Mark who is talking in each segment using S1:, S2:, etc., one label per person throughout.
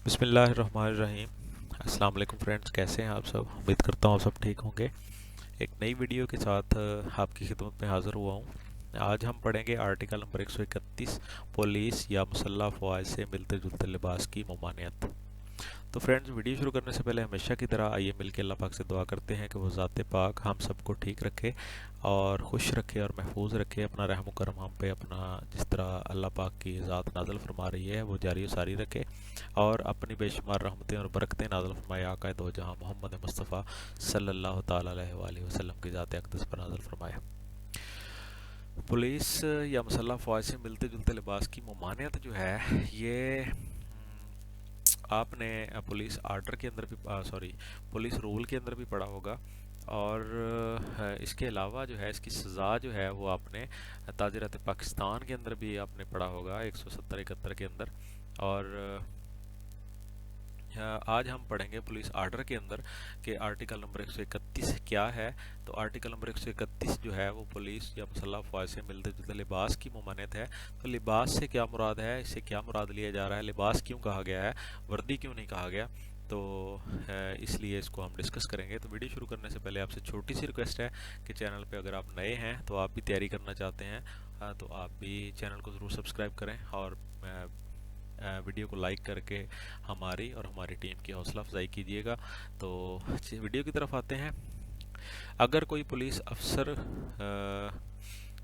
S1: बिस्मिल्लाहिर्रहमानिर्रहीम। अस्सलाम वालेकुम फ्रेंड्स, कैसे हैं आप सब? उम्मीद करता हूँ आप सब ठीक होंगे। एक नई वीडियो के साथ आपकी खिदमत में हाज़िर हुआ हूँ। आज हम पढ़ेंगे आर्टिकल नंबर 131, पुलिस या मुसल्लह फ़ौज से मिलते जुलते लिबास की ममानियत। तो फ्रेंड्स, वीडियो शुरू करने से पहले हमेशा की तरह आइए मिलकर अल्लाह पाक से दुआ करते हैं कि वो ज़ात पाक हम सबको ठीक रखे और खुश रखे और महफूज रखे। अपना रहम करम हम पे अपना जिस तरह अल्लाह पाक की ज़ात नाज़िल फरमा रही है वो जारी और सारी रखे, और अपनी बेशुमार रहमतें और बरकतें नाज़िल फरमाए आका दो जहां मोहम्मद मुस्तफ़ा सल्लल्लाहु ताला अलैहि वसल्लम की ज़ात अक़दस पर नाज़िल फरमाए। पुलिस या मुसल्लह फ़ौज से मिलते जुलते लिबास की ममानियत जो है ये आपने पुलिस आर्डर के अंदर भी सॉरी पुलिस रूल के अंदर भी पढ़ा होगा, और इसके अलावा जो है इसकी सज़ा जो है वो आपने ताज़ीरात पाकिस्तान के अंदर भी आपने पढ़ा होगा 170-71 के अंदर। और आज हम पढ़ेंगे पुलिस आर्डर के अंदर कि आर्टिकल नंबर 131 क्या है। तो आर्टिकल नंबर 131 जो है वो पुलिस या मुसल्लह फ़ौज से मिलते जुलते लिबास की ममानियत है। तो लिबास से क्या मुराद है, इससे क्या मुराद लिया जा रहा है, लिबास क्यों कहा गया है, वर्दी क्यों नहीं कहा गया, तो इसलिए इसको हम डिस्कस करेंगे। तो वीडियो शुरू करने से पहले आपसे छोटी सी रिक्वेस्ट है कि चैनल पे अगर आप नए हैं तो आप भी तैयारी करना चाहते हैं तो आप भी चैनल को ज़रूर सब्सक्राइब करें, और वीडियो को लाइक करके हमारी और हमारी टीम की हौसला अफजाई कीजिएगा। तो वीडियो की तरफ आते हैं। अगर कोई पुलिस अफसर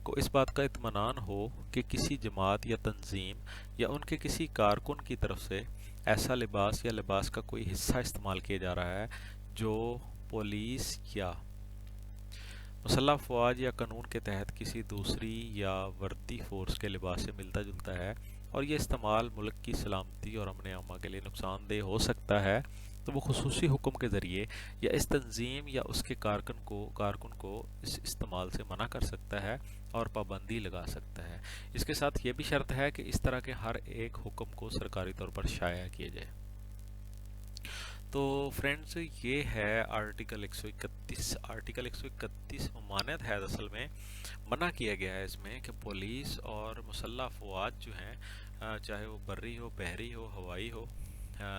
S1: को इस बात का इत्मीनान हो कि किसी जमात या तंजीम या उनके किसी कारकुन की तरफ से ऐसा लिबास या लिबास का कोई हिस्सा इस्तेमाल किया जा रहा है जो पुलिस या मुसल्लह फ़ौज या कानून के तहत किसी दूसरी या वर्दी फ़ोर्स के लिबास से मिलता जुलता है, और ये इस्तेमाल मुल्क की सलामती और अमन आमा के लिए नुकसानदेह हो सकता है, तो वो खुसूसी हुक्म के ज़रिए या इस तंजीम या उसके कारकुन को इस इस्तेमाल से मना कर सकता है और पाबंदी लगा सकता है। इसके साथ ये भी शर्त है कि इस तरह के हर एक हुक्म को सरकारी तौर पर शाया किया जाए। तो फ्रेंड्स, ये है आर्टिकल 131। आर्टिकल 131 ममानियत है, असल में मना किया गया है इसमें कि पुलिस और मुसल्लह फ़ौज जो हैं, चाहे वो बर्री हो, बहरी हो, हवाई हो,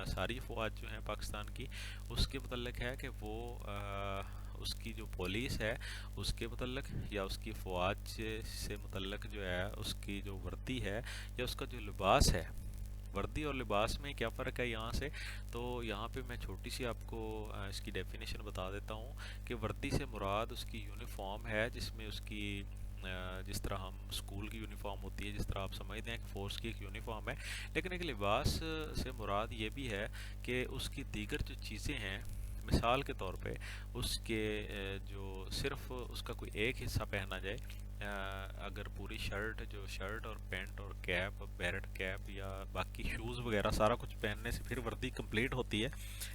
S1: सारी फ़ौज जो हैं पाकिस्तान की, उसके मतलब है कि वो उसकी जो पुलिस है उसके मतलब या उसकी फ़ौज से मतलब जो है उसकी जो वर्दी है या उसका जो लिबास है। वर्दी और लिबास में क्या फ़र्क है यहाँ से, तो यहाँ पे मैं छोटी सी आपको इसकी डेफिनेशन बता देता हूँ कि वर्दी से मुराद उसकी यूनिफॉर्म है, जिसमें उसकी जिस तरह हम स्कूल की यूनिफॉर्म होती है, जिस तरह आप समझते हैं कि फ़ोर्स की एक यूनिफॉर्म है। लेकिन एक लिबास से मुराद ये भी है कि उसकी दीगर जो चीज़ें हैं, मिसाल के तौर पे उसके जो सिर्फ उसका कोई एक हिस्सा पहना जाए, अगर पूरी शर्ट और पैंट और कैप, बैरेट कैप या बाकी शूज़ वगैरह सारा कुछ पहनने से फिर वर्दी कंप्लीट होती है।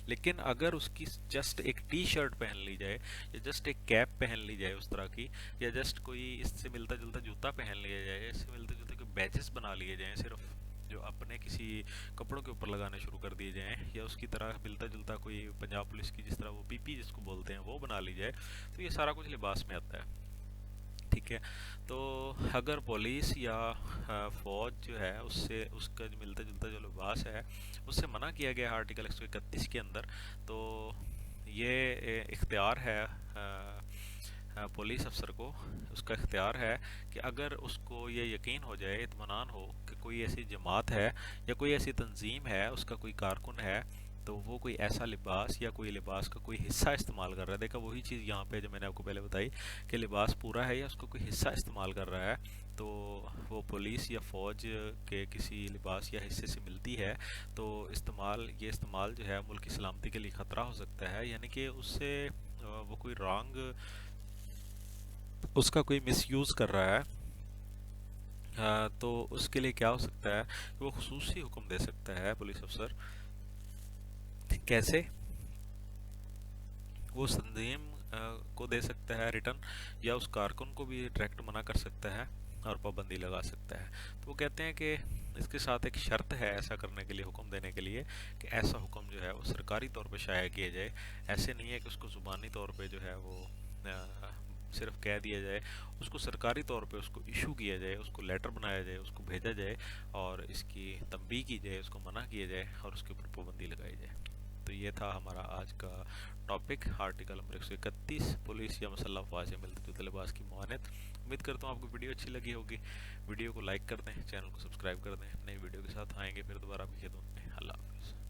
S1: लेकिन अगर उसकी जस्ट एक टी शर्ट पहन ली जाए या जस्ट एक कैप पहन ली जाए उस तरह की, या जस्ट कोई इससे मिलता जुलता जूता पहन लिया जाए, इससे मिलते जुलते कोई बैचेस बना लिए जाएँ सिर्फ जो अपने किसी कपड़ों के ऊपर लगाने शुरू कर दिए जाएँ, या उसकी तरह मिलता जुलता कोई पंजाब पुलिस की जिस तरह वो पीपी जिसको बोलते हैं वो बना ली जाए, तो ये सारा कुछ लिबास में आता है। ठीक है। तो अगर पुलिस या फ़ौज जो है उससे उसका जो मिलता जुलता जो लिबास है उससे मना किया गया है आर्टिकल 131 के अंदर, तो ये इख्तियार है पुलिस अफसर को, उसका इख्तियार है कि अगर उसको ये यकीन हो जाए, इत्मीनान हो कि कोई ऐसी जमात है या कोई ऐसी तंजीम है, उसका कोई कारकुन है, तो वो कोई ऐसा लिबास या कोई लिबास का कोई हिस्सा इस्तेमाल कर रहा है। देखा वही चीज़ यहाँ पे जो मैंने आपको पहले बताई कि लिबास पूरा है या उसको कोई हिस्सा इस्तेमाल कर रहा है, तो वो पुलिस या फ़ौज के किसी लिबास या हिस्से से मिलती है, तो ये इस्तेमाल जो है मुल्क की सलामती के लिए ख़तरा हो सकता है, यानी कि उससे वो कोई रॉन्ग उसका कोई मिसयूज़ कर रहा है। तो उसके लिए क्या हो सकता है, वो खुसूसी हुक्म दे सकता है पुलिस अफसर। कैसे? वो तंजीम को दे सकता है रिटर्न, या उस कारकुन को भी डायरेक्ट मना कर सकता है और पाबंदी लगा सकता है। तो वो कहते हैं कि इसके साथ एक शर्त है ऐसा करने के लिए, हुक्म देने के लिए, कि ऐसा हुक्म जो है वो सरकारी तौर पे शाया किया जाए। ऐसे नहीं है कि उसको ज़ुबानी तौर पे जो है वो صرف کہہ دیا جائے، اس کو سرکاری طور پہ اس کو ایشو کیا جائے، اس کو لیٹر بنایا جائے، اس کو بھیجا جائے اور اس کی تنبیہ کی جائے، اس کو منع کیا جائے اور اس کے اوپر پابندی لگائی جائے۔ تو یہ تھا ہمارا آج کا ٹاپک، آرٹیکل نمبر 131، پولیس یا مسلح افواج سے ملتے جلتے لباس کی ممانعت۔ امید کرتا ہوں آپ کو ویڈیو اچھی لگی ہوگی، ویڈیو کو لائک کر دیں، چینل کو سبسکرائب کر دیں، نئی ویڈیو کے ساتھ آئیں گے پھر دوبارہ آپ کی خدمت میں۔ اللہ حافظ۔